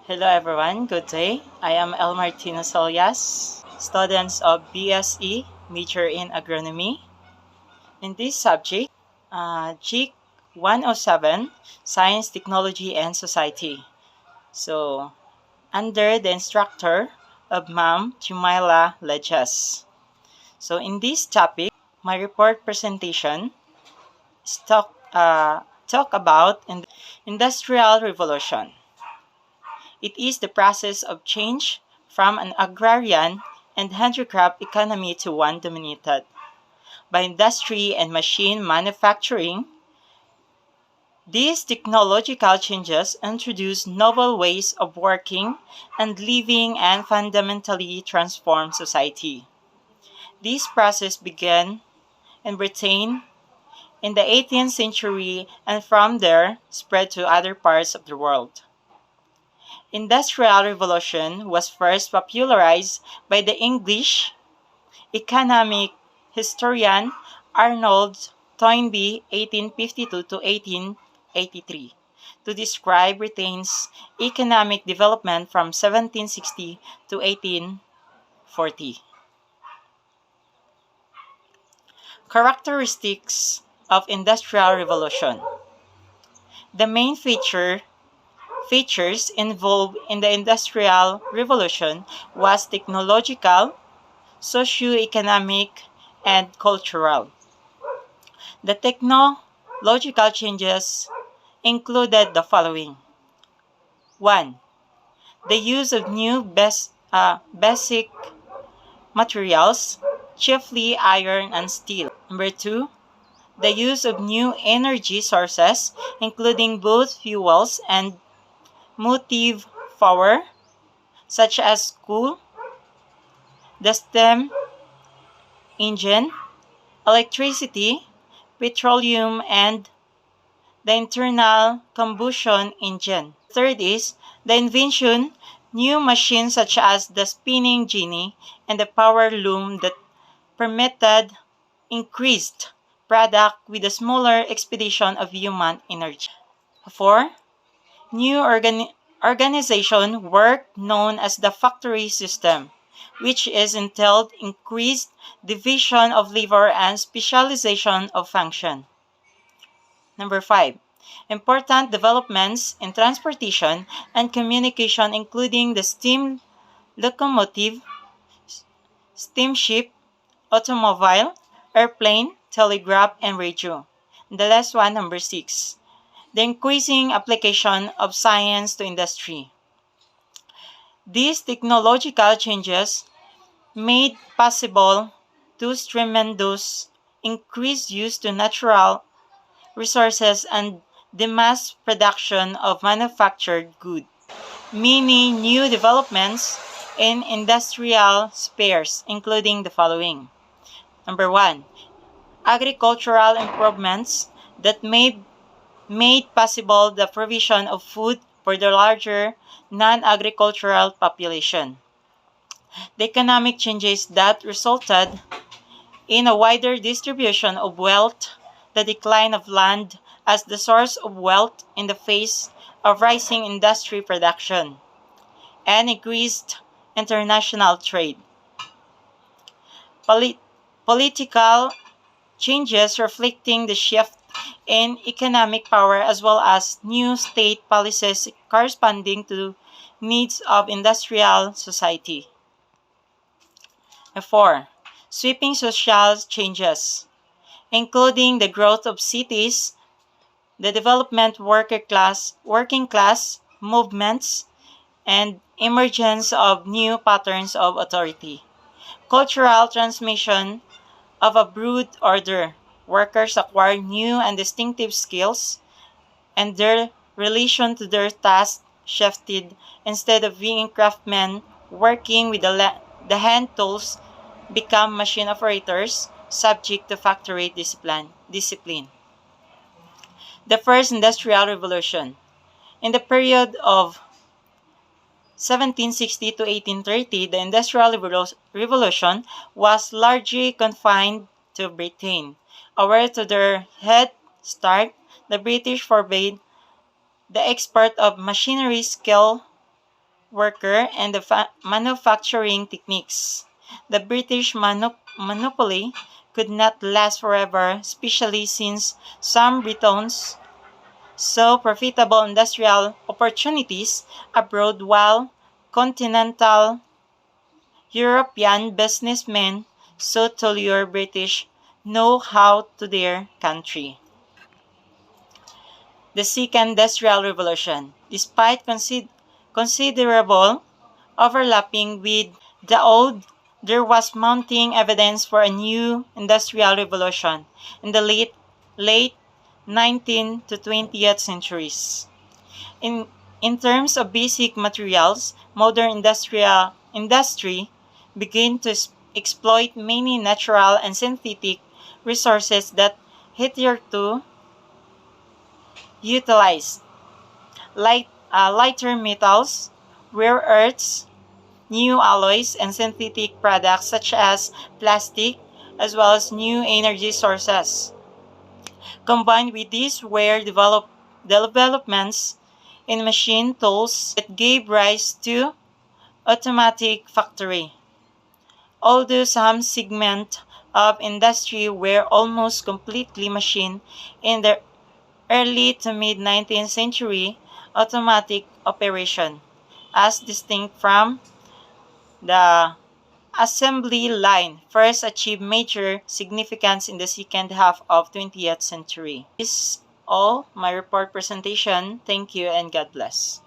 Hello everyone, good day. I am El Martino Solias, students of BSE, major in agronomy. In this subject, GIC 107, Science, Technology, and Society. So, under the instructor of Ma'am Jumaila Leches. So, in this topic, my report presentation is talk about Industrial Revolution. It is the process of change from an agrarian and handicraft economy to one dominated by industry and machine manufacturing. These technological changes introduce novel ways of working and living and fundamentally transform society. This process began in Britain in the 18th century and from there spread to other parts of the world. Industrial Revolution was first popularized by the English economic historian Arnold Toynbee 1852 to 1883 to describe Britain's economic development from 1760 to 1840. Characteristics of Industrial Revolution. The main features involved in the Industrial Revolution was technological, socio-economic, and cultural. The technological changes included the following. 1. The use of new basic materials, chiefly iron and steel. Number 2. The use of new energy sources, including both fuels and motive power, such as coal, the steam engine, electricity, petroleum, and the internal combustion engine. Third is the invention new machines such as the spinning jenny and the power loom that permitted increased product with a smaller expedition of human energy. 4. New organization work known as the factory system, which is entailed increased division of labor and specialization of function. Number 5. Important developments in transportation and communication including the steam locomotive, steamship, automobile, airplane, telegraph, and radio. The last one, number 6. The increasing application of science to industry. These technological changes made possible those tremendous increased use to natural resources and the mass production of manufactured goods. Many new developments in industrial spheres, including the following. Number 1. Agricultural improvements that made possible the provision of food for the larger non-agricultural population. The economic changes that resulted in a wider distribution of wealth, the decline of land as the source of wealth in the face of rising industry production, and increased international trade. Political changes reflecting the shift in economic power as well as new state policies corresponding to needs of industrial society. 4. Sweeping social changes, including the growth of cities, the development working class movements, and emergence of new patterns of authority. Cultural transmission of a brood order. Workers acquire new and distinctive skills, and their relation to their task shifted. Instead of being craftsmen working with the hand tools, become machine operators subject to factory discipline. The first industrial revolution. In the period of 1760 to 1830, the Industrial Revolution was largely confined to Britain. Aware to their head start, the British forbade the export of machinery, skill, worker and the manufacturing techniques. The British monopoly could not last forever, especially since some Britons saw profitable industrial opportunities abroad while continental European businessmen sought to lure British know-how to their country. The Second Industrial Revolution. Despite considerable overlapping with the old, there was mounting evidence for a new industrial revolution in the late 19th to 20th centuries. In terms of basic materials, modern industry began to exploit many natural and synthetic resources that hitherto utilized lighter metals, rare earths, new alloys, and synthetic products such as plastic, as well as new energy sources. Combined with these were developments in machine tools that gave rise to automatic factory. Although some segments of industry were almost completely machine in the early to mid-19th century, automatic operation, as distinct from the assembly line, first achieved major significance in the second half of 20th century. This is all my report presentation. Thank you and God bless.